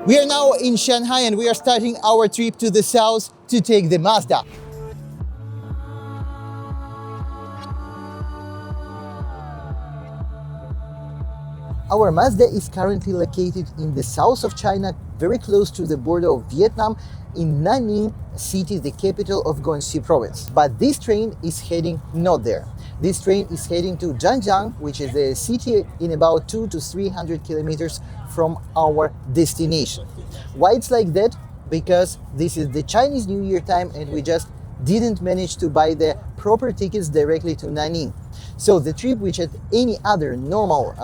We are now in Shanghai and we are starting our trip to the south to take the Mazda. Our Mazda is currently located in the south of China, very close to the border of Vietnam, in Nanning city, the capital of Guangxi province. But this train is heading not there. This train is heading to Zhanjiang, which is a city in about 200 to 300 kilometers from our destination. Why it's like that? Because this is the Chinese New Year time and we just didn't manage to buy the proper tickets directly to Nanning. So the trip, which at any other normal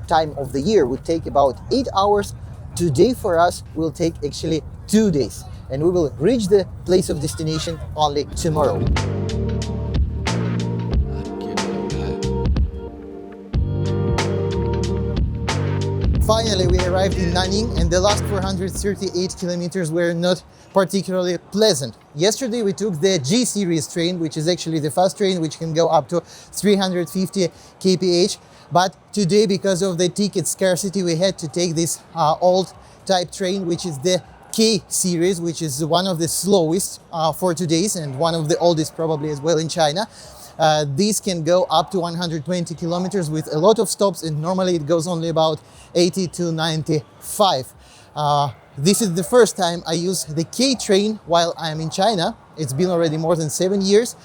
time of the year would take about 8 hours, today for us will take actually 2 days. And we will reach the place of destination only tomorrow. Finally, we arrived in Nanning, and the last 438 kilometers were not particularly pleasant. Yesterday we took the G series train, which is actually the fast train, which can go up to 350 kph. But today, because of the ticket scarcity, we had to take this old type train, which is the K series, which is one of the slowest for today's and one of the oldest probably as well in China. These can go up to 120 kilometers with a lot of stops, and normally it goes only about 80 to 95. This is the first time I use the K train while I'm in China. It's been already more than 7 years.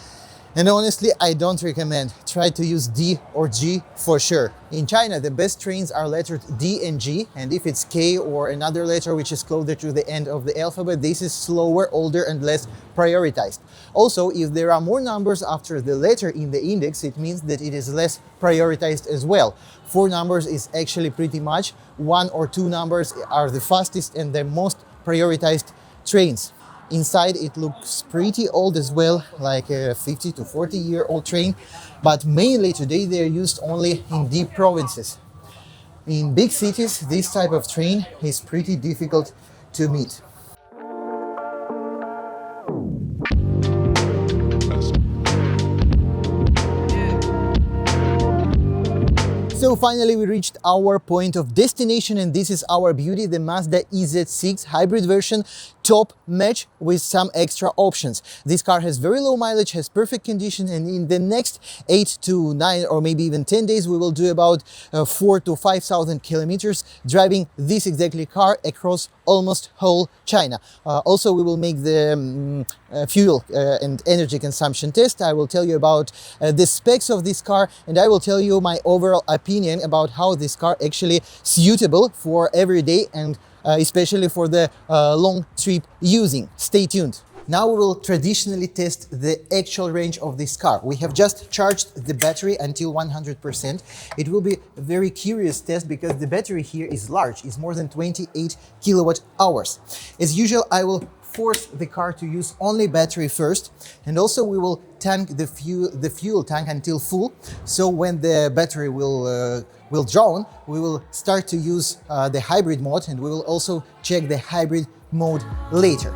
And honestly, I don't recommend. Try to use D or G for sure. In China, the best trains are lettered D and G, and if it's K or another letter which is closer to the end of the alphabet, this is slower, older and less prioritized. Also, if there are more numbers after the letter in the index, it means that it is less prioritized as well. 4 numbers is actually pretty much. 1 or 2 numbers are the fastest and the most prioritized trains. Inside it looks pretty old as well, like a 50 to 40-year-old train, but mainly today they are used only in deep provinces. In big cities, this type of train is pretty difficult to meet. So finally we reached our point of destination, and this is our beauty, the Mazda EZ-6 hybrid version, top match with some extra options. This car has very low mileage, has perfect condition, and in the next 8 to 9 or maybe even 10 days we will do about 4,000 to 5,000 kilometers driving this exactly car across almost whole China. Also we will make the fuel and energy consumption test. I will tell you about the specs of this car, and I will tell you my overall opinion about how this car actually suitable for every day and especially for the long trip using. Stay tuned. Now we will traditionally test the actual range of this car. We have just charged the battery until 100%. It will be a very curious test because the battery here is large, it's more than 28 kilowatt hours. As usual, I will force the car to use only battery first, and also we will tank the fuel tank until full. So when the battery will drain, we will start to use the hybrid mode, and we will also check the hybrid mode later.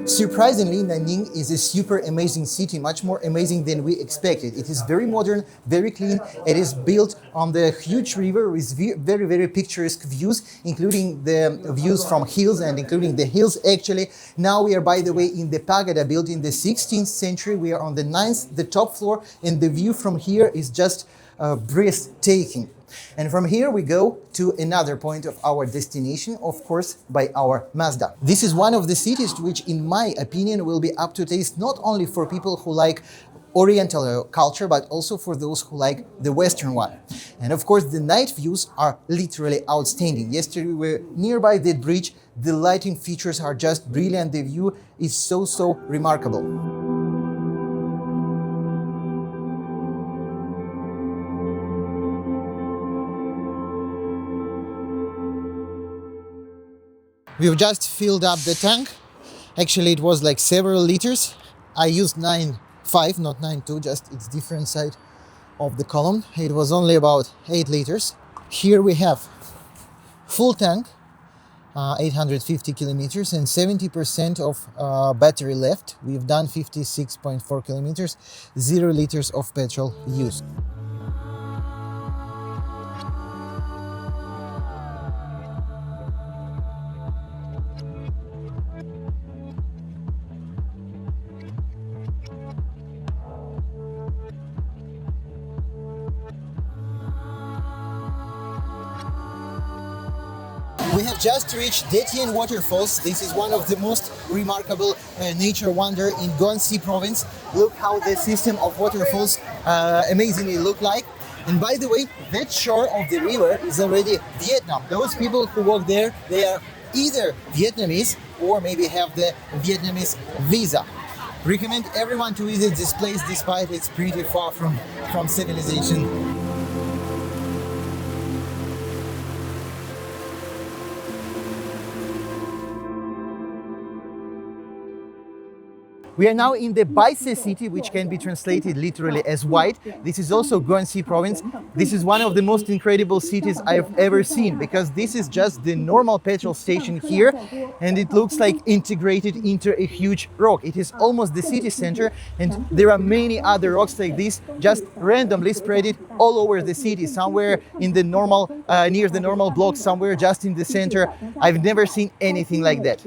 Surprisingly, Nanning is a super amazing city, much more amazing than we expected. It is very modern, very clean. It is built on the huge river with very, very picturesque views, including the views from hills and including the hills actually. Now we are, by the way, in the pagoda built in the 16th century. We are on the 9th, the top floor, and the view from here is just breathtaking. And from here we go to another point of our destination, of course, by our Mazda. This is one of the cities which, in my opinion, will be up to taste not only for people who like Oriental culture, but also for those who like the Western one. And of course, the night views are literally outstanding. Yesterday we were nearby the bridge. The lighting features are just brilliant. The view is so remarkable. We've just filled up the tank Actually, it was like several liters. I used 9.5, not 9.2, just it's different side of the column. It was only about 8 liters. Here we have full tank, 850 kilometers and 70% of battery left. We've done 56.4 kilometers, 0 liters of petrol used. We have just reached Detien waterfalls. This is one of the most remarkable nature wonder in Guangxi province. Look how the system of waterfalls amazingly look like. And by the way, that shore of the river is already Vietnam. Those people who walk there, they are either Vietnamese or maybe have the Vietnamese visa. Recommend everyone to visit this place despite it's pretty far from civilization. We are now in the Baise city, which can be translated literally as white. This is also Guangxi province. This is one of the most incredible cities I've ever seen, because this is just the normal petrol station here, and it looks like integrated into a huge rock. It is almost the city center, and there are many other rocks like this, just randomly spread it all over the city, somewhere in the normal, near the normal block, somewhere just in the center. I've never seen anything like that.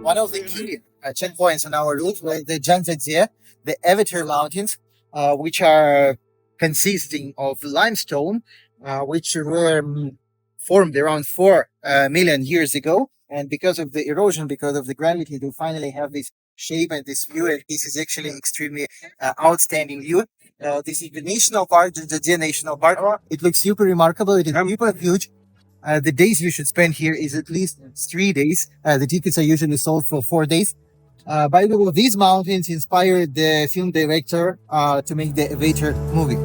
One of the key checkpoints on our route was the Zhangzhie, the Avatar Mountains, which are consisting of limestone, which were formed around 4 million years ago. And because of the erosion, because of the gravity, they finally have this shape and this view. And this is actually extremely outstanding view. This is the national park, the Zhangzhie National Park. It looks super remarkable. It is super huge. The days you should spend here is at least 3 days. The tickets are usually sold for 4 days. By the way, these mountains inspired the film director to make the Avatar movie.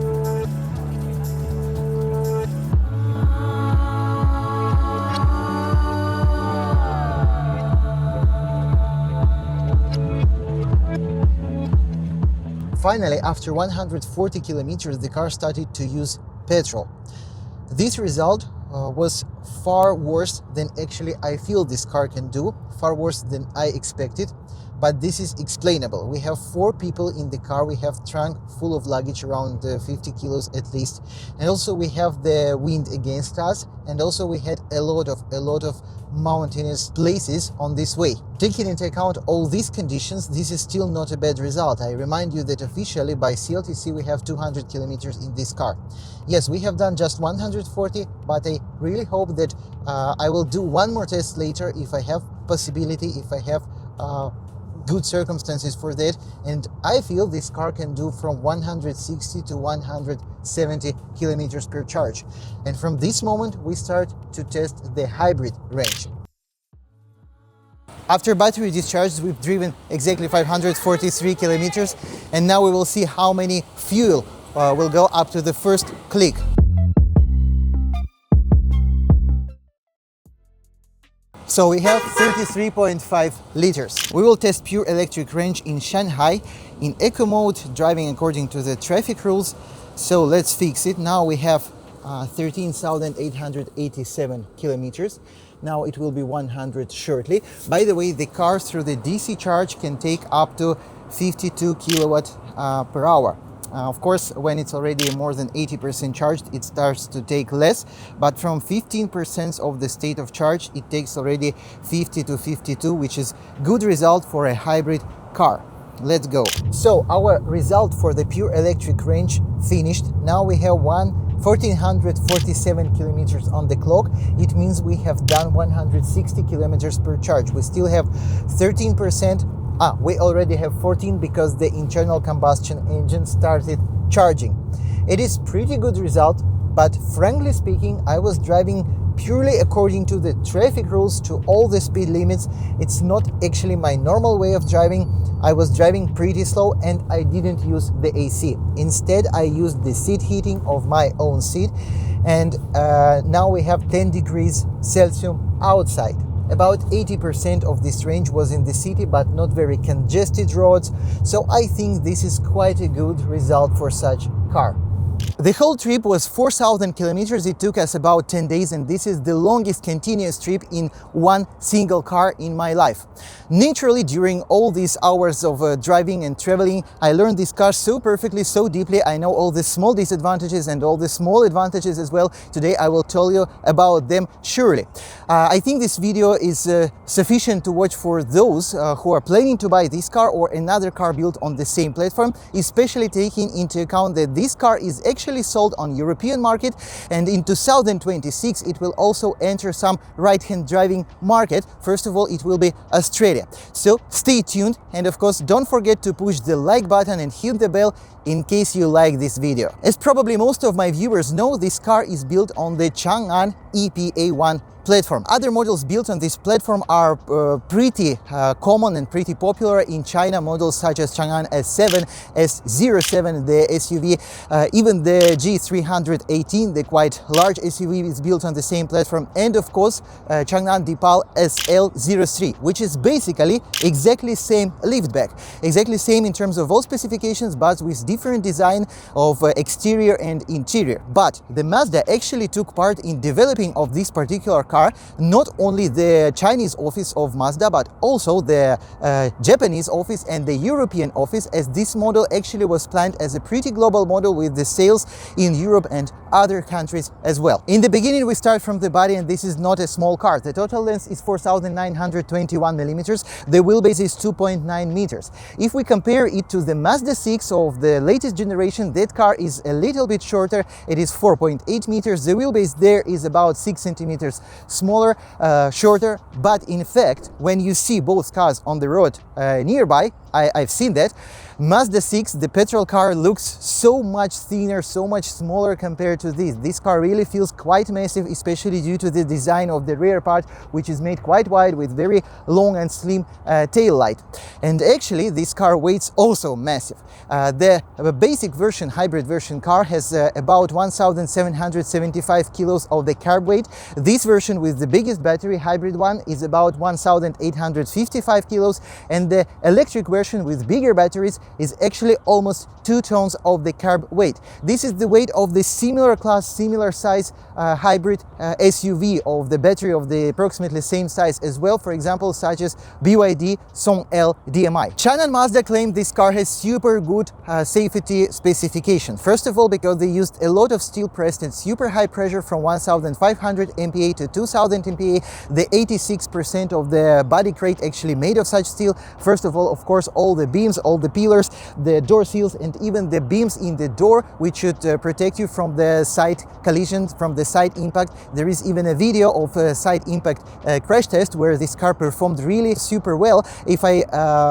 Finally, after 140 kilometers, the car started to use petrol. This result was far worse than actually I feel this car can do, far worse than I expected, but this is explainable. We have 4 people in the car, we have trunk full of luggage, around 50 kilos at least, and also we have the wind against us, and also we had a lot of mountainous places on this way. Taking into account all these conditions, this is still not a bad result. I remind you that officially by CLTC we have 200 kilometers in this car. Yes, we have done just 140, but I really hope that I will do one more test later if I have possibility, if I have good circumstances for that, and I feel this car can do from 160 to 170 kilometers per charge. And from this moment we start to test the hybrid range. After battery discharge, we've driven exactly 543 kilometers, and now we will see how many fuel will go up to the first click. So we have 33.5 liters. We will test pure electric range in Shanghai in eco mode, driving according to the traffic rules. So let's fix it. Now we have 13,887 kilometers. Now it will be 100 shortly. By the way, the car through the DC charge can take up to 52 kilowatt per hour. Of course, when it's already more than 80% charged, it starts to take less, but from 15% of the state of charge, it takes already 50 to 52, which is good result for a hybrid car. Let's go. So our result for the pure electric range finished. Now we have 1,447 kilometers on the clock. It means we have done 160 kilometers per charge. We still have 13%. We already have 14 because the internal combustion engine started charging. It is pretty good result, but frankly speaking, I was driving purely according to the traffic rules, to all the speed limits. It's not actually my normal way of driving. I was driving pretty slow and I didn't use the AC. Instead, I used the seat heating of my own seat, and now we have 10 degrees Celsius outside. About 80% of this range was in the city, but not very congested roads, so I think this is quite a good result for such car. The whole trip was 4,000 kilometers. It took us about 10 days, and this is the longest continuous trip in one single car in my life. Naturally, during all these hours of driving and traveling, I learned this car so perfectly, so deeply. I know all the small disadvantages and all the small advantages as well. Today I will tell you about them surely. I think this video is sufficient to watch for those who are planning to buy this car or another car built on the same platform, especially taking into account that this car is actually sold on European market, and in 2026 it will also enter some right-hand driving market. First of all, it will be Australia. So stay tuned, and of course don't forget to push the like button and hit the bell in case you like this video. As probably most of my viewers know, this car is built on the Changan EPA1 platform. Other models built on this platform are pretty common and pretty popular in China. Models such as Changan S7, S07, the SUV, even the G318, the quite large SUV, is built on the same platform, and of course Changan Deepal SL03, which is basically exactly same liftback, exactly same in terms of all specifications, but with different design of exterior and interior. But the Mazda actually took part in developing of this particular car, not only the Chinese office of Mazda, but also the Japanese office and the European office, as this model actually was planned as a pretty global model with the sales in Europe and other countries as well. In the beginning, we start from the body, and this is not a small car. The total length is 4,921 millimeters. The wheelbase is 2.9 meters. If we compare it to the Mazda 6 of the latest generation, that car is a little bit shorter. It is 4.8 meters. The wheelbase there is about 6 centimeters smaller, shorter, but in fact, when you see both cars on the road nearby, I've seen that, Mazda 6, the petrol car, looks so much thinner, so much smaller compared to this. This car really feels quite massive, especially due to the design of the rear part, which is made quite wide with very long and slim tail light. And actually, this car weighs also massive. The basic version, hybrid version car has about 1,775 kilos of the carb weight. This version with the biggest battery, hybrid one, is about 1,855 kilos, and the electric version with bigger batteries is actually almost 2 tons of the carb weight. This is the weight of the similar class, similar size hybrid SUV of the battery of the approximately same size as well, for example, such as BYD Song-L DMI. Changan Mazda claimed this car has super good safety specification. First of all, because they used a lot of steel pressed and super high pressure from 1,500 MPa to 2,000 MPa. The 86% of the body crate actually made of such steel. First of all, of course, all the beams, all the pillars, the door seals, and even the beams in the door, which should protect you from the side collisions, from the side impact. There is even a video of a side impact crash test where this car performed really super well. If I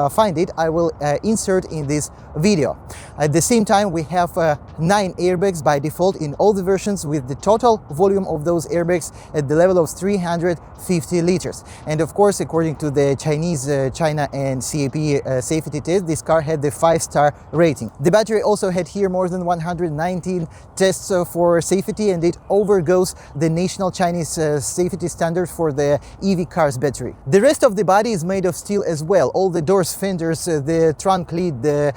find it, I will insert in this video. At the same time, we have 9 airbags by default in all the versions, with the total volume of those airbags at the level of 350 liters. And of course, according to the Chinese China and CAP safety test, this car had the 5-star rating. The battery also had here more than 119 tests for safety, and it overgoes the national Chinese safety standard for the EV cars battery. The rest of the body is made of steel as well. All the doors, fenders, the trunk lid, the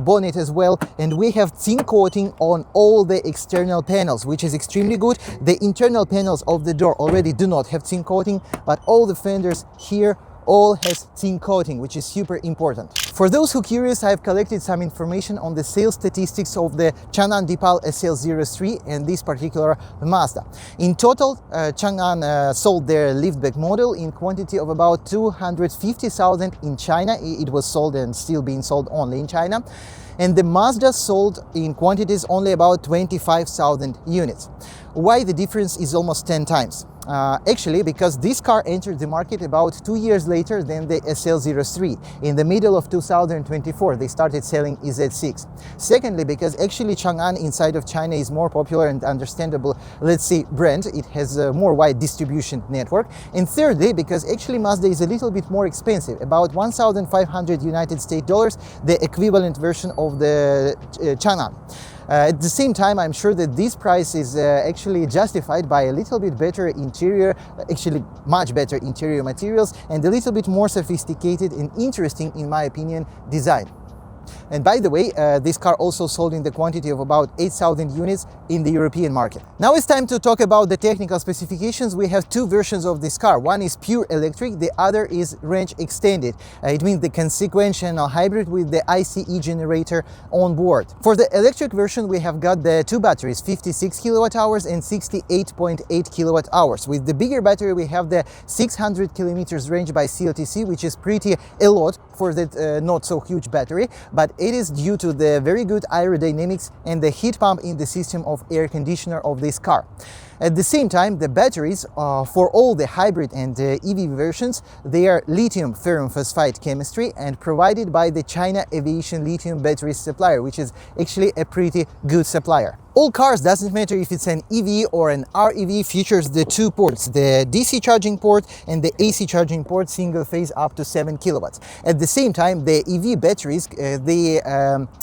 bonnet as well, and we have zinc coating on all the external panels, which is extremely good. The internal panels of the door already do not have zinc coating, but all the fenders here all has zinc coating, which is super important. For those who are curious, I've collected some information on the sales statistics of the Changan Deepal SL03 and this particular Mazda. In total, Changan sold their liftback model in quantity of about 250,000 in China. It was sold and still being sold only in China. And the Mazda sold in quantities only about 25,000 units. Why the difference is almost 10 times? Actually, because this car entered the market about 2 years later than the SL03. In the middle of 2024, they started selling EZ-6. Secondly, because actually Changan inside of China is more popular and understandable, let's say, brand. It has a more wide distribution network. And thirdly, because actually Mazda is a little bit more expensive, about 1,500 United States dollars, the equivalent version of the Changan. At the same time, I'm sure that this price is actually justified by a little bit better interior, actually much better interior materials, and a little bit more sophisticated and interesting, in my opinion, design. And by the way, this car also sold in the quantity of about 8,000 units in the European market. Now it's time to talk about the technical specifications. We have two versions of this car. One is pure electric, the other is range extended. It means the consequential hybrid with the ICE generator on board. For the electric version, we have got the two batteries, 56 kilowatt hours and 68.8 kilowatt hours. With the bigger battery, we have the 600 kilometers range by CLTC, which is pretty a lot for that not so huge battery, but it is due to the very good aerodynamics and the heat pump in the system of air conditioner of this car. At the same time, the batteries for all the hybrid and EV versions, they are lithium ferrum phosphide chemistry and provided by the China Aviation Lithium Battery Supplier, which is actually a pretty good supplier. All cars, doesn't matter if it's an EV or an REV, features the two ports, the DC charging port and the AC charging port, single phase up to 7 kilowatts. At the same time, the EV batteries, they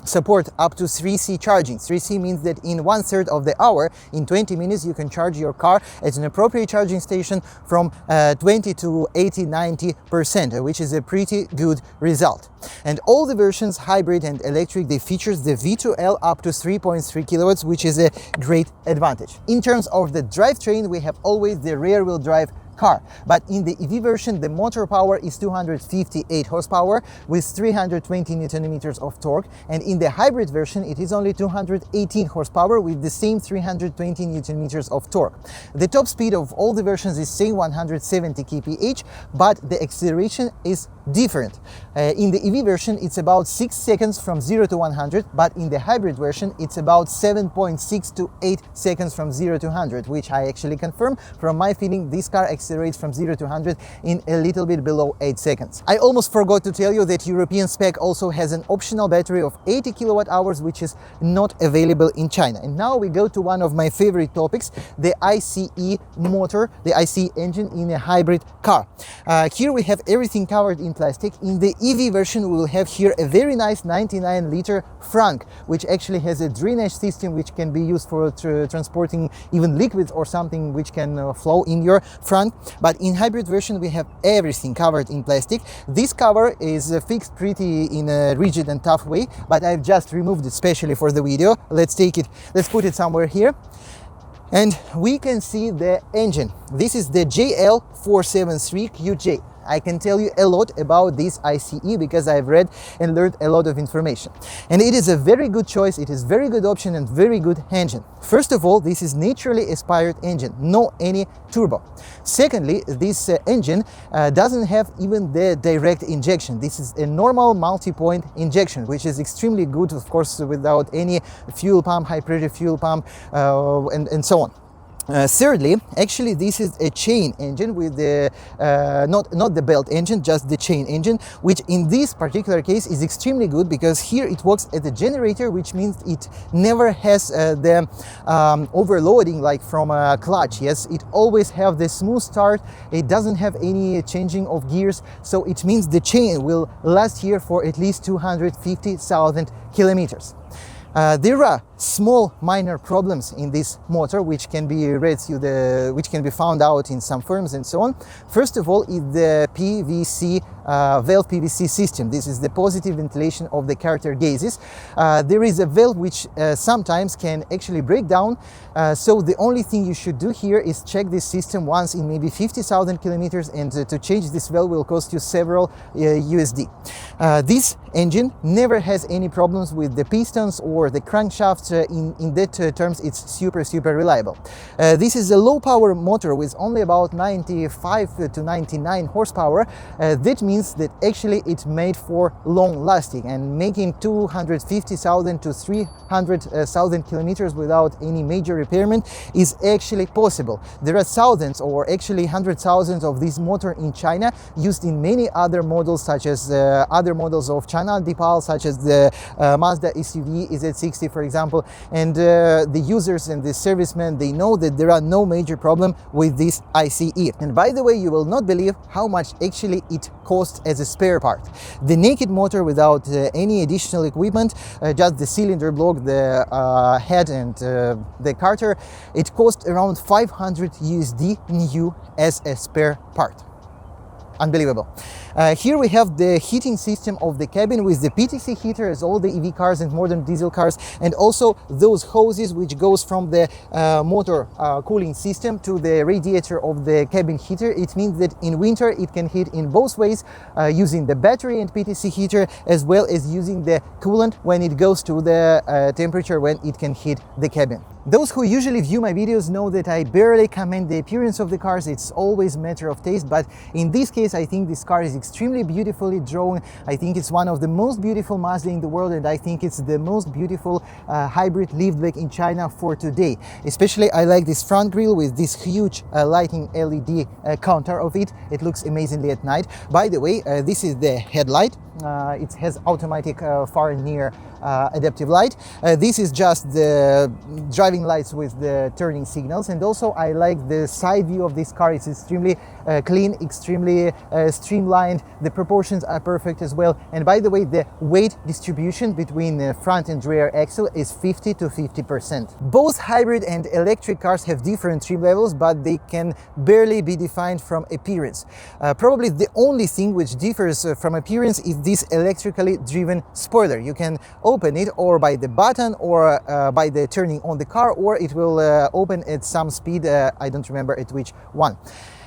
support up to 3C charging. 3C means that in 1/3 of the hour, in 20 minutes, you can charge your car at an appropriate charging station from 20 to 80–90%, which is a pretty good result. And all the versions, hybrid and electric, they features the V2L up to 3.3 kilowatts, which is a great advantage. In terms of the drivetrain, we have always the rear-wheel drive car, but in the EV version the motor power is 258 horsepower with 320 Newton meters of torque, and in the hybrid version it is only 218 horsepower with the same 320 Newton meters of torque. The top speed of all the versions is same 170 kph, but the acceleration is different. In the EV version it's about 6 seconds from 0 to 100, but in the hybrid version it's about 7.6 to 8 seconds from 0 to 100, which I actually confirm. From my feeling, this car accelerates from 0 to 100 in a little bit below 8 seconds. I almost forgot to tell you that European spec also has an optional battery of 80 kilowatt hours, which is not available in China. And now we go to one of my favorite topics, the ICE motor, the ICE engine in a hybrid car. Here we have everything covered in plastic. In the EV version we will have here a very nice 99-liter Frank, which actually has a drainage system which can be used for transporting even liquids or something which can flow in your Frank. But in hybrid version we have everything covered in plastic. This cover is fixed pretty in a rigid and tough way, but I've just removed it specially for the video. Let's put it somewhere here. And we can see the engine. This is the JL473QJ. I can tell you a lot about this ICE because I've read and learned a lot of information. And it is a very good choice, it is very good option and very good engine. First of all, this is naturally aspired engine, no any turbo. Secondly, this engine doesn't have even the direct injection. This is a normal multi-point injection, which is extremely good, of course, without any fuel pump, high pressure fuel pump, and so on. Thirdly, actually this is a chain engine with the not the belt engine, just the chain engine, which in this particular case is extremely good because here it works as a generator, which means it never has the overloading like from a clutch. Yes, it always have the smooth start, it doesn't have any changing of gears, so it means the chain will last here for at least 250,000 kilometers. There are small minor problems in this motor which can be which can be found out in some firms and so on. First of all is the PVC valve PVC system. This is the positive ventilation of the carter gases. There is a valve which sometimes can actually break down, so the only thing you should do here is check this system once in maybe 50,000 kilometers, and to change this valve will cost you several USD. This engine never has any problems with the pistons or the crankshaft just in that terms, it's super reliable. This is a low power motor with only about 95 to 99 horsepower. That means that actually it's made for long lasting, and making 250,000 to 300,000 kilometers without any major repairment is actually possible. There are thousands or actually hundred thousands of this motor in China, used in many other models, such as other models of Changan Deepal, such as the Mazda EZ-6 for example, and the users and the servicemen, they know that there are no major problem with this ICE. And by the way, you will not believe how much actually it costs as a spare part. The naked motor without any additional equipment, just the cylinder block, the head and the carter, it costs around 500 USD new as a spare part. Unbelievable. Here we have the heating system of the cabin with the PTC heater, as all the EV cars and modern diesel cars, and also those hoses which goes from the motor cooling system to the radiator of the cabin heater. It means that in winter it can heat in both ways, using the battery and PTC heater, as well as using the coolant when it goes to the temperature when it can heat the cabin. Those who usually view my videos know that I barely comment the appearance of the cars. It's always a matter of taste, but in this case I think this car is extremely beautifully drawn. I think it's one of the most beautiful Mazda in the world, and I think it's the most beautiful hybrid liftback in China for today. Especially I like this front grille with this huge lighting LED counter of it. It looks amazingly at night. By the way, this is the headlight. It has automatic far and near adaptive light. This is just the driving lights with the turning signals, and also I like the side view of this car. It's extremely clean, extremely streamlined. The proportions are perfect as well, and by the way, the weight distribution between the front and rear axle is 50 to 50%. Both hybrid and electric cars have different trim levels, but they can barely be defined from appearance. Probably the only thing which differs from appearance is this electrically driven spoiler. You can open it or by the button or by the turning on the car, or it will open at some speed, I don't remember at which one.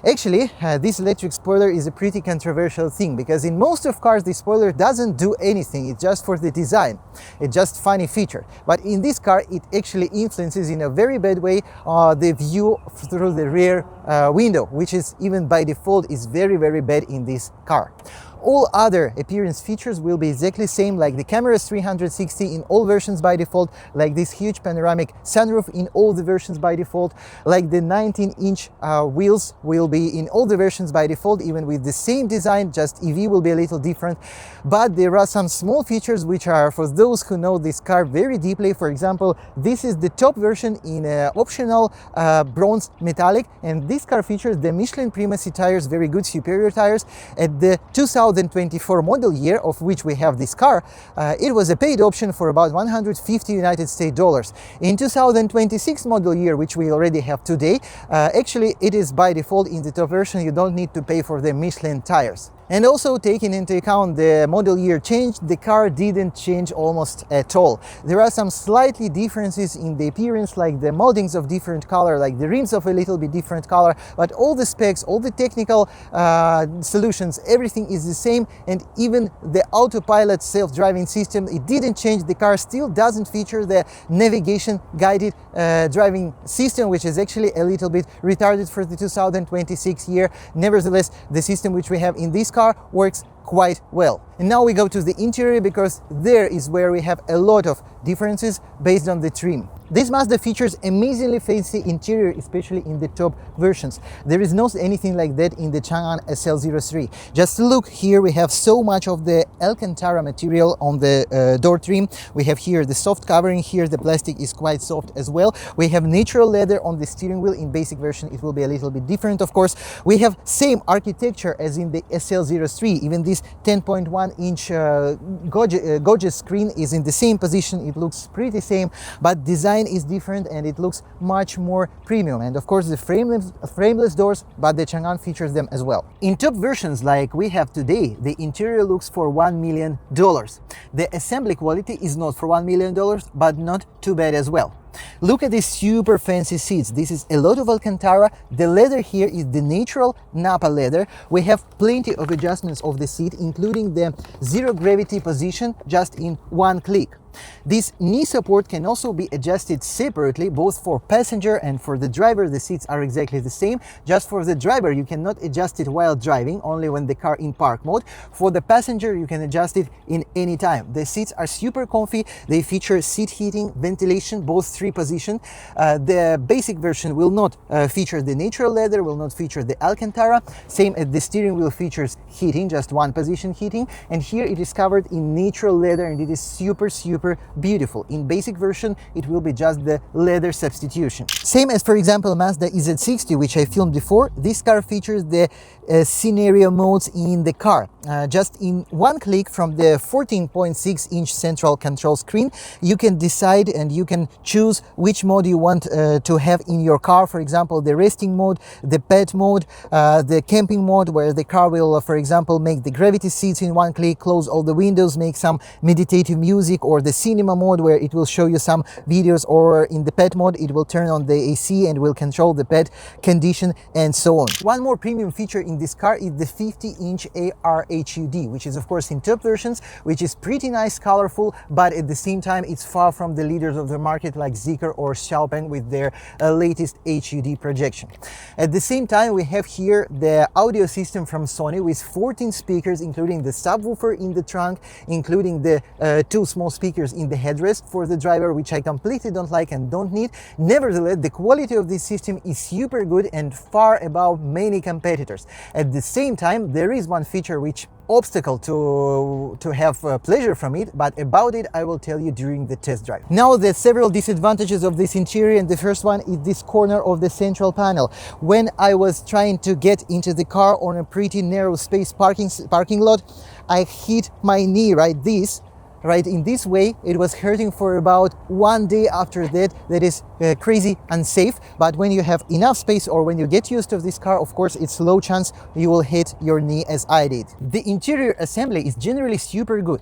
Actually, this electric spoiler is a pretty controversial thing, because in most of cars the spoiler doesn't do anything, it's just for the design, it's just funny feature. But in this car it actually influences in a very bad way the view through the rear window, which is even by default is very bad in this car. All other appearance features will be exactly same, like the camera's 360 in all versions by default, like this huge panoramic sunroof in all the versions by default, like the 19-inch wheels will be in all the versions by default, even with the same design, just EV will be a little different. But there are some small features which are for those who know this car very deeply. For example, this is the top version in optional bronze metallic, and this car features the Michelin Primacy tires, very good superior tires. At the 2024 model year, of which we have this car, it was a paid option for about 150 United States dollars. In 2026 model year, which we already have today, actually it is by default in the top version. You don't need to pay for the Michelin tires. And also, taking into account the model year change, the car didn't change almost at all. There are some slightly differences in the appearance, like the moldings of different color, like the rims of a little bit different color, but all the specs, all the technical solutions, everything is the same. And even the autopilot self-driving system, it didn't change. The car still doesn't feature the navigation guided driving system, which is actually a little bit retarded for the 2026 year. Nevertheless, the system which we have in this car works quite well. And now we go to the interior, because there is where we have a lot of differences based on the trim. This Mazda features amazingly fancy interior, especially in the top versions. There is not anything like that in the Changan SL03. Just look here, we have so much of the Alcantara material on the door trim. We have here the soft covering, here the plastic is quite soft as well. We have natural leather on the steering wheel. In basic version it will be a little bit different, of course. We have same architecture as in the SL03. Even this 10.1-inch gorgeous screen is in the same position. It looks pretty same, but design is different and it looks much more premium. And of course the frameless doors, but the Changan features them as well. In top versions like we have today, the interior looks for $1 million. The assembly quality is not for $1 million, but not too bad as well. Look at these super fancy seats. This is a lot of Alcantara. The leather here is the natural Napa leather. We have plenty of adjustments of the seat, including the zero gravity position just in one click. This knee support can also be adjusted separately, both for passenger and for the driver. The seats are exactly the same. Just for the driver, you cannot adjust it while driving, only when the car in park mode. For the passenger, you can adjust it in any time. The seats are super comfy. They feature seat heating, ventilation, both 3-position. The basic version will not feature the natural leather, will not feature the Alcantara. Same as the steering wheel features heating, just 1-position heating. And here it is covered in natural leather, and it is super beautiful. In basic version, it will be just the leather substitution. Same as, for example, Mazda EZ-6, which I filmed before. This car features the scenario modes in the car. Just in one click from the 14.6-inch central control screen, you can decide and you can choose which mode you want to have in your car. For example, the resting mode, the pet mode, the camping mode, where the car will, for example, make the gravity seats in one click, close all the windows, make some meditative music, or the cinema mode, where it will show you some videos, or in the pet mode, it will turn on the AC and will control the pet condition, and so on. One more premium feature in this car is the 50-inch AR HUD, which is of course in top versions, which is pretty nice, colorful, but at the same time it's far from the leaders of the market like Zeekr or Xiaopeng with their latest HUD projection. At the same time, we have here the audio system from Sony with 14 speakers, including the subwoofer in the trunk, including the 2 small speakers in the headrest for the driver, which I completely don't like and don't need. Nevertheless, the quality of this system is super good and far above many competitors. At the same time, there is one feature which obstacle to have pleasure from it, but about it I will tell you during the test drive. Now, the several disadvantages of this interior, and the first one is this corner of the central panel. When I was trying to get into the car on a pretty narrow space parking lot, I hit my knee right in this way. It was hurting for about 1 day after that. That is crazy unsafe. But when you have enough space, or when you get used to this car, of course it's low chance you will hit your knee as I did. The interior assembly is generally super good.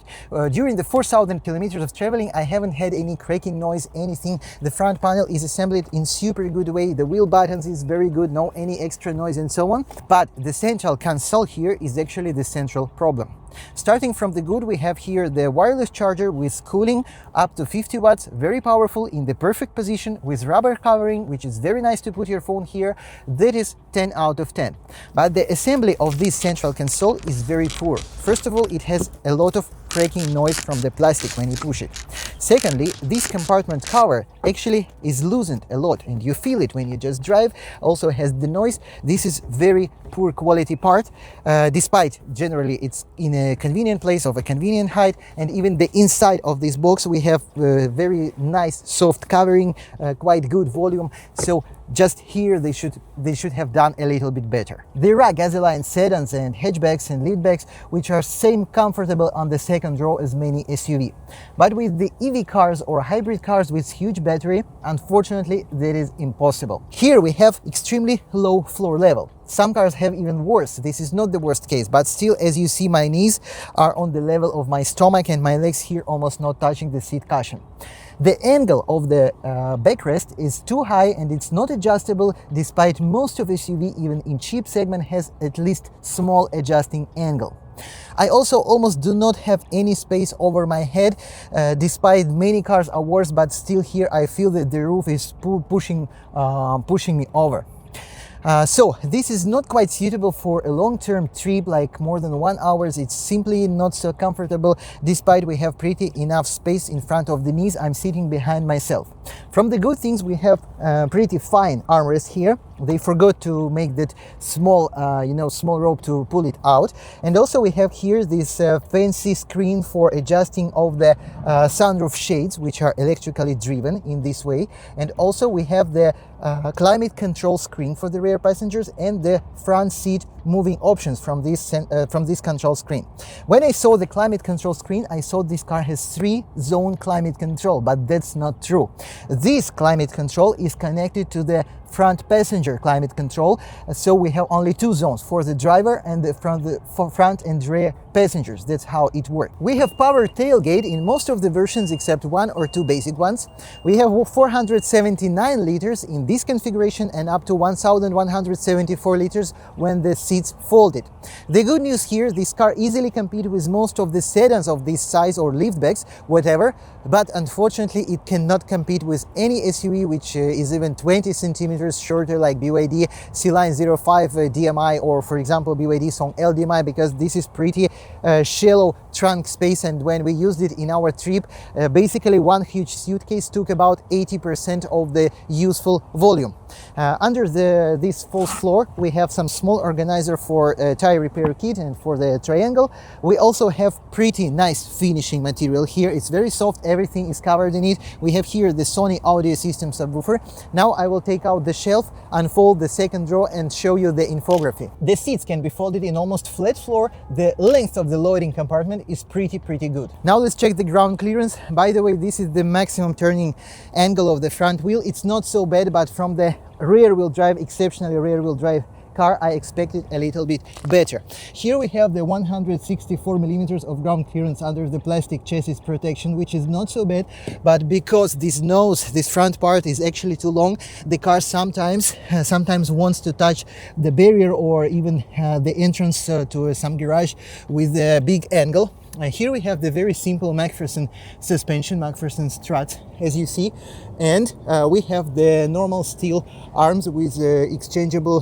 During the 4,000 kilometers of traveling, I haven't had any cracking noise, anything. The front panel is assembled in super good way. The wheel buttons is very good, no any extra noise and so on. But the central console here is actually the central problem. Starting from the good, we have here the wireless charger with cooling up to 50 watts, very powerful, in the perfect position, with rubber covering, which is very nice to put your phone here. That is 10 out of 10. But the assembly of this central console is very poor. First of all, it has a lot of cracking noise from the plastic when you push it. Secondly, this compartment cover actually is loosened a lot, and you feel it when you just drive. Also has the noise. This is very poor quality part, despite generally it's in a convenient place of a convenient height. And even the inside of this box, we have very nice soft covering, quite good volume. So just here they should have done a little bit better. There are gasoline sedans and hatchbacks and liftbacks which are same comfortable on the second row as many SUV. But with the EV cars or hybrid cars with huge battery, unfortunately that is impossible. Here we have extremely low floor level. Some cars have even worse. This is not the worst case, but still, as you see, my knees are on the level of my stomach and my legs here almost not touching the seat cushion. The angle of the backrest is too high and it's not adjustable, despite most of SUV, even in cheap segment, has at least small adjusting angle. I also almost do not have any space over my head, despite many cars are worse, but still here I feel that the roof is pushing me over. So this is not quite suitable for a long-term trip, like more than 1 hour. It's simply not so comfortable, despite we have pretty enough space in front of the knees. I'm sitting behind myself. From the good things, we have pretty fine armrest here. They forgot to make that small, small rope to pull it out. And also we have here this fancy screen for adjusting of the sunroof shades, which are electrically driven in this way. And also we have the climate control screen for the rear passengers and the front seat moving options from this control screen. When I saw the climate control screen, I saw this car has 3-zone climate control, but that's not true. This climate control is connected to the front passenger climate control, so we have only two zones for the driver and for front and rear passengers. That's how it works. We have power tailgate in most of the versions except one or two basic ones. We have 479 liters in this configuration and up to 1174 liters when the seats folded. The good news here, this car easily competes with most of the sedans of this size or liftbacks, whatever, but unfortunately it cannot compete with any SUV which is even 20 centimeters shorter, like BYD C-Line 05 DMI, or for example BYD Song LDMI, because this is pretty shallow trunk space, and when we used it in our trip, basically one huge suitcase took about 80% of the useful volume. Under this false floor we have some small organizer for tire repair kit and for the triangle. We also have pretty nice finishing material here. It's very soft, everything is covered in it. We have here the Sony audio system subwoofer. Now I will take out the shelf, unfold the second drawer and show you the infography. The seats can be folded in almost flat floor. The length of the loading compartment is pretty good. Now let's check the ground clearance. By the way, this is the maximum turning angle of the front wheel. It's not so bad, but from the rear-wheel drive, exceptionally rear-wheel drive car, I expected a little bit better. Here we have the 164 millimeters of ground clearance under the plastic chassis protection, which is not so bad, but because this nose, this front part is actually too long, the car sometimes wants to touch the barrier or even the entrance to some garage with a big angle. Here we have the very simple McPherson suspension, McPherson strut, as you see, and we have the normal steel arms with exchangeable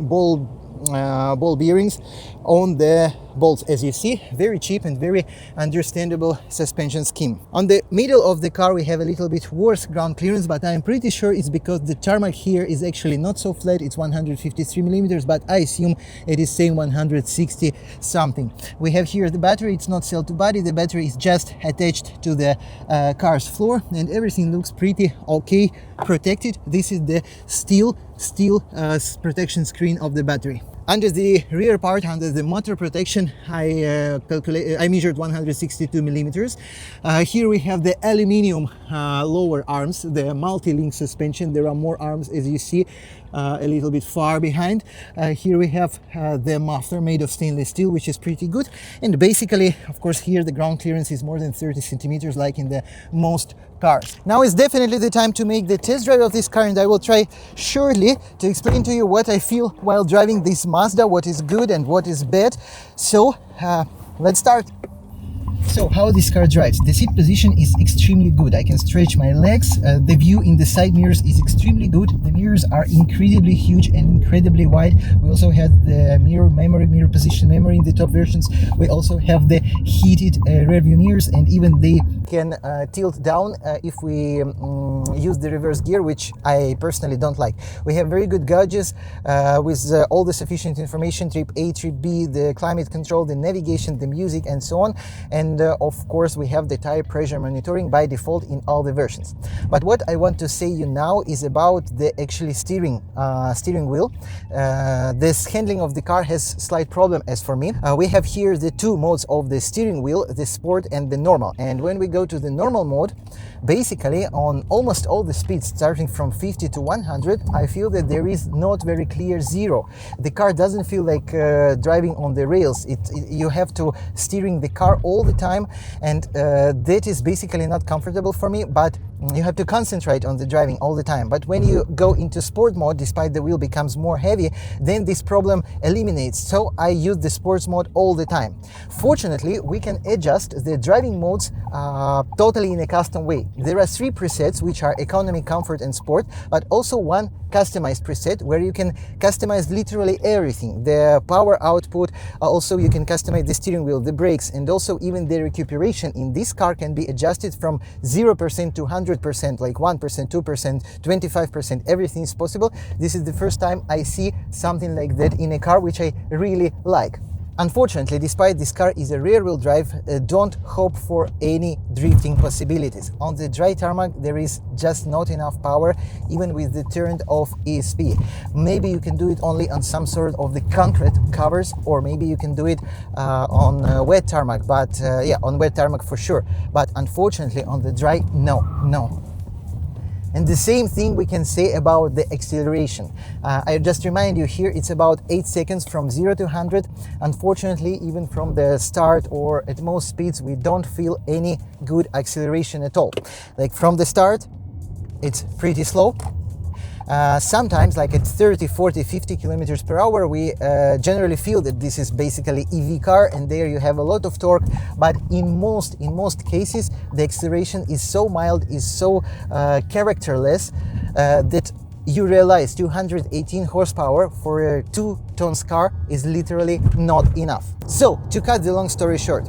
ball bearings on the bolts, as you see. Very cheap and very understandable suspension scheme. On the middle of the car we have a little bit worse ground clearance, but I'm pretty sure it's because the tarmac here is actually not so flat. It's 153 millimeters, but I assume it is same 160 something. We have here the battery. It's not cell to body, the battery is just attached to the car's floor, and everything looks pretty okay, protected. This is the steel protection screen of the battery. Under the rear part, under the motor protection, I measured 162 millimeters. Here we have the aluminium lower arms, the multi-link suspension. There are more arms, as you see, a little bit far behind. Here we have the muffler made of stainless steel, which is pretty good. And basically, of course, here the ground clearance is more than 30 centimeters, like in the most cars. Now is definitely the time to make the test drive of this car, and I will try shortly to explain to you what I feel while driving this Mazda, what is good and what is bad. So let's start. So how this car drives? The seat position is extremely good. I can stretch my legs. The view in the side mirrors is extremely good. The mirrors are incredibly huge and incredibly wide. We also have the mirror position memory in the top versions. We also have the heated rear view mirrors, and even they can tilt down if we use the reverse gear, which I personally don't like. We have very good gauges with all the sufficient information, trip A, trip B, the climate control, the navigation, the music, and so on. And of course we have the tire pressure monitoring by default in all the versions. But what I want to say you now is about the actually steering wheel. This handling of the car has slight problem as for me. We have here the two modes of the steering wheel, the sport and the normal. And when we go to the normal mode, basically on almost all the speeds starting from 50 to 100, I feel that there is not very clear zero. The car doesn't feel like driving on the rails. You have to steering the car all the time, and that is basically not comfortable for me, but you have to concentrate on the driving all the time. But when you go into sport mode, despite the wheel becomes more heavy, then this problem eliminates. So I use the sports mode all the time. Fortunately, we can adjust the driving modes totally in a custom way. There are 3 presets, which are economy, comfort and sport, but also one customized preset where you can customize literally everything. The power output, also you can customize the steering wheel, the brakes, and also even the recuperation in this car can be adjusted from 0% to 100%, like 1%, 2%, 25%, everything is possible. This is the first time I see something like that in a car, which I really like. Unfortunately, despite this car is a rear-wheel drive, don't hope for any drifting possibilities. On the dry tarmac, there is just not enough power, even with the turned off ESP. Maybe you can do it only on some sort of the concrete covers, or maybe you can do it on wet tarmac, but yeah, on wet tarmac for sure. But unfortunately, on the dry, no. And the same thing we can say about the acceleration. I just remind you here, it's about 8 seconds from 0 to 100. Unfortunately, even from the start or at most speeds, we don't feel any good acceleration at all. Like from the start, it's pretty slow. Sometimes, like at 30, 40, 50 kilometers per hour, we generally feel that this is basically EV car, and there you have a lot of torque. But in most cases, the acceleration is so mild, is so characterless that you realize 218 horsepower for a 2-tons car is literally not enough. So, to cut the long story short,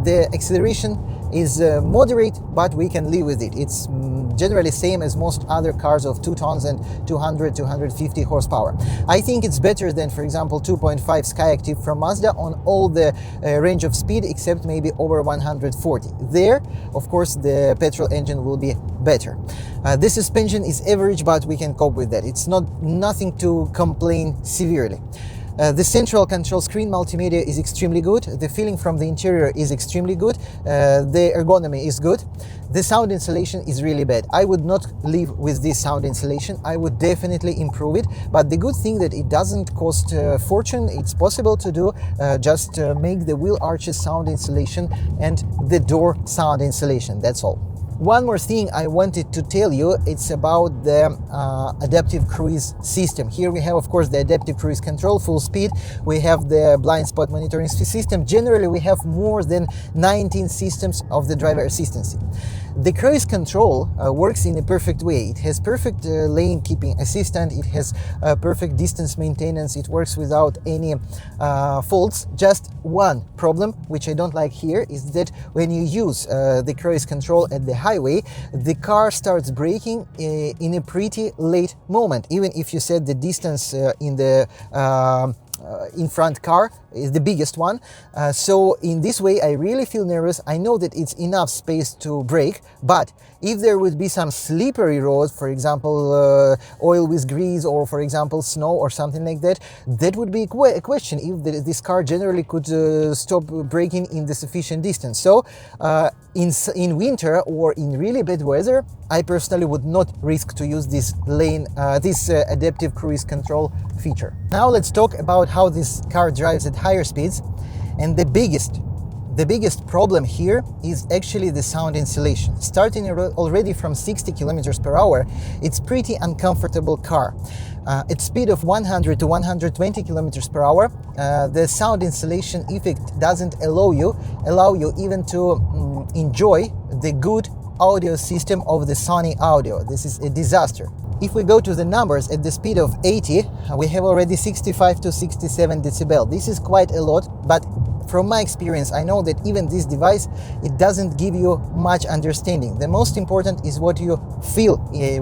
the acceleration is moderate, but we can live with it. It's generally same as most other cars of 2 tons and 200, 250 horsepower. I think it's better than, for example, 2.5 Skyactiv from Mazda on all the range of speed, except maybe over 140. There, of course, the petrol engine will be better. The suspension is average, but we can cope with that. It's nothing to complain severely. The central control screen multimedia is extremely good. The feeling from the interior is extremely good. The ergonomy is good. The sound insulation is really bad. I would not live with this sound insulation. I would definitely improve it. But the good thing that it doesn't cost a fortune. It's possible to do. Just make the wheel arches sound insulation and the door sound insulation. That's all. One more thing I wanted to tell you, it's about the adaptive cruise system. Here we have, of course, the adaptive cruise control, full speed. We have the blind spot monitoring system. Generally, we have more than 19 systems of the driver assistance. The cruise control works in a perfect way. It has perfect lane keeping assistant. It has perfect distance maintenance. It works without any faults. Just one problem, which I don't like here, is that when you use the cruise control at the highway, the car starts braking in a pretty late moment. Even if you set the distance in the in front car is the biggest one. So in this way, I really feel nervous. I know that it's enough space to brake, but if there would be some slippery road, for example, oil with grease, or for example, snow or something like that, that would be a question if this car generally could stop braking in the sufficient distance. So in winter or in really bad weather, I personally would not risk to use this adaptive cruise control feature. Now let's talk about how this car drives at higher speeds, and the biggest problem here is actually the sound insulation. Starting already from 60 kilometers per hour, it's pretty uncomfortable car. At speed of 100 to 120 kilometers per hour, the sound insulation effect doesn't allow you even to enjoy the good audio system of the Sony audio. This is a disaster. If we go to the numbers, at the speed of 80, we have already 65 to 67 decibel. This is quite a lot, but from my experience, I know that even this device, it doesn't give you much understanding. The most important is what you feel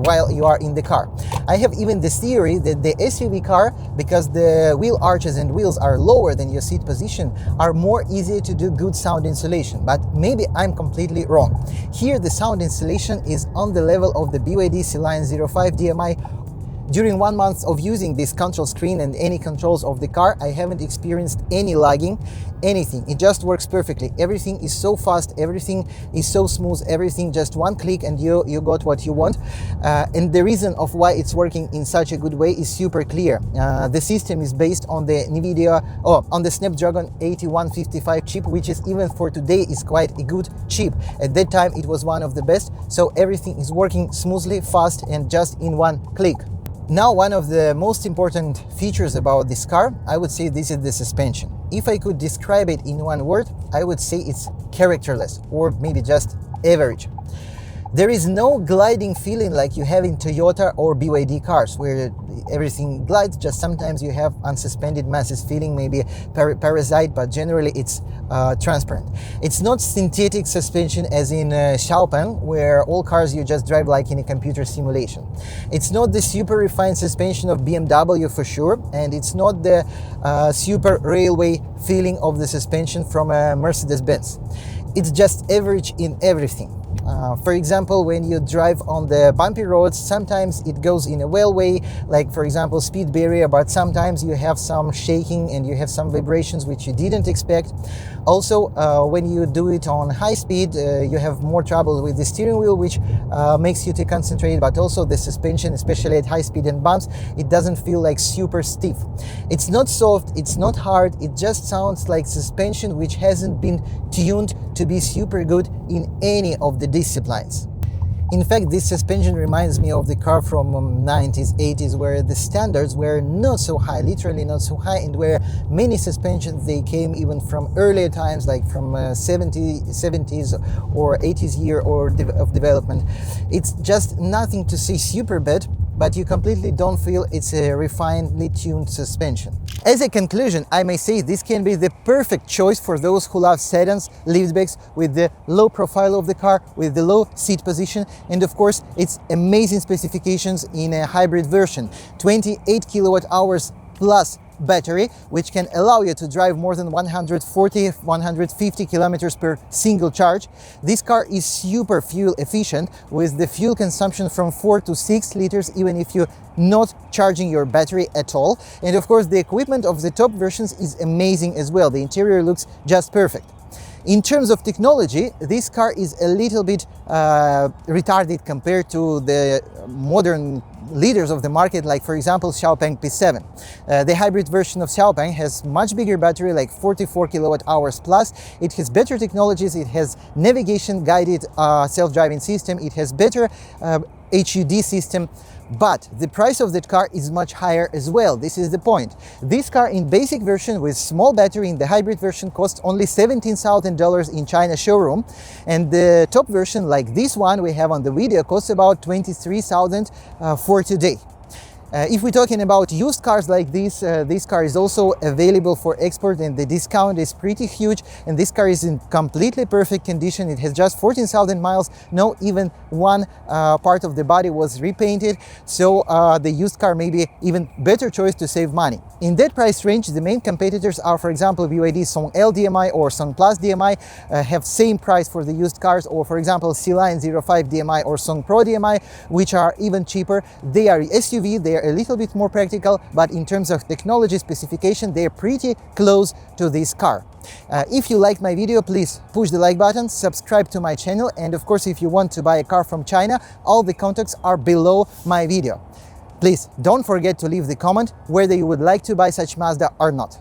while you are in the car. I have even the theory that the SUV car, because the wheel arches and wheels are lower than your seat position, are more easy to do good sound insulation, but maybe I'm completely wrong. Here the sound insulation is on the level of the BYD C-Line 05 DMI. During 1 month of using this control screen and any controls of the car, I haven't experienced any lagging, anything. It just works perfectly. Everything is so fast, everything is so smooth, everything just one click and you got what you want. And the reason of why it's working in such a good way is super clear. The system is based on the on the Snapdragon 8155 chip, which is even for today is quite a good chip. At that time it was one of the best, so everything is working smoothly, fast, and just in one click. Now, one of the most important features about this car, I would say this is the suspension. If I could describe it in one word, I would say it's characterless, or maybe just average. There is no gliding feeling like you have in Toyota or BYD cars, where everything glides. Just sometimes you have unsuspended masses feeling, maybe parasite, but generally it's transparent. It's not synthetic suspension as in Xiaopeng, where all cars you just drive like in a computer simulation. It's not the super refined suspension of BMW for sure, and it's not the super railway feeling of the suspension from a Mercedes-Benz. It's just average in everything. For example, when you drive on the bumpy roads, sometimes it goes in a well way, like for example speed barrier, but sometimes you have some shaking and you have some vibrations which you didn't expect. Also, when you do it on high speed, you have more trouble with the steering wheel, which makes you to concentrate, but also the suspension, especially at high speed and bumps, it doesn't feel like super stiff. It's not soft, it's not hard, it just sounds like suspension which hasn't been tuned to be super good in any of the disciplines. In fact, this suspension reminds me of the car from 90s, 80s, where the standards were not so high, literally not so high, and where many suspensions, they came even from earlier times, like from 70s or 80s year of development. It's just nothing to say super bad, but you completely don't feel it's a refinedly tuned suspension. As a conclusion, I may say this can be the perfect choice for those who love sedans, liftbacks, with the low profile of the car, with the low seat position, and of course its amazing specifications in a hybrid version. 28 kilowatt hours plus battery, which can allow you to drive more than 140-150 kilometers per single charge. This car is super fuel efficient, with the fuel consumption from 4 to 6 liters, even if you're not charging your battery at all. And of course, the equipment of the top versions is amazing as well. The interior looks just perfect. In terms of technology, this car is a little bit retarded compared to the modern leaders of the market, like for example Xiaopeng P7. The hybrid version of Xiaopeng has much bigger battery, like 44 kilowatt hours plus. It has better technologies, it has navigation guided self-driving system, it has better HUD system. But the price of that car is much higher as well. This is the point. This car in basic version with small battery in the hybrid version costs only $17,000 in China showroom, and the top version, like this one we have on the video, costs about $23,000 for today. If we're talking about used cars like this car is also available for export, and the discount is pretty huge, and this car is in completely perfect condition. It has just 14,000 miles, no even one part of the body was repainted, so the used car may be even better choice to save money. In that price range, the main competitors are, for example, BYD Song L DMI or Song Plus DMI, have same price for the used cars, or for example C-Line 05 DMI or Song Pro DMI, which are even cheaper. They are SUV, they are a little bit more practical, but in terms of technology specification, they are pretty close to this car. If you liked my video, please push the like button, subscribe to my channel, and of course, if you want to buy a car from China, all the contacts are below my video. Please don't forget to leave the comment whether you would like to buy such Mazda or not.